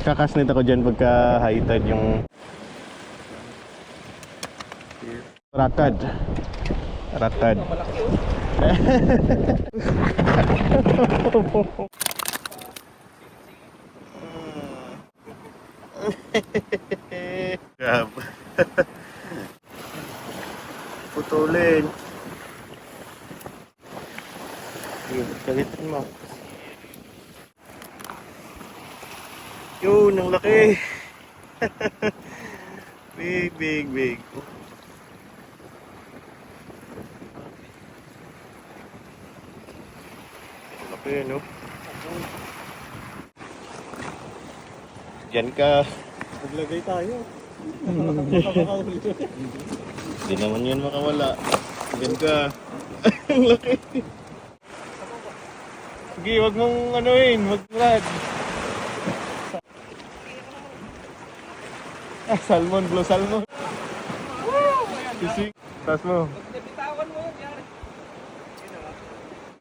Kakasnit ako dyan pagka high tide yung ratad. Ratad. Gab. Putulin. Galitin mo. Yun, ang laki. Big, big, big. Ang laki, no? Diyan ka. Naglagay tayo. Hindi naman yun makawala. Diyan ka. Ang laki. Sige, wag mong anuin. Wag brad. Salmon, blue salmon. Sisig. Tas mo.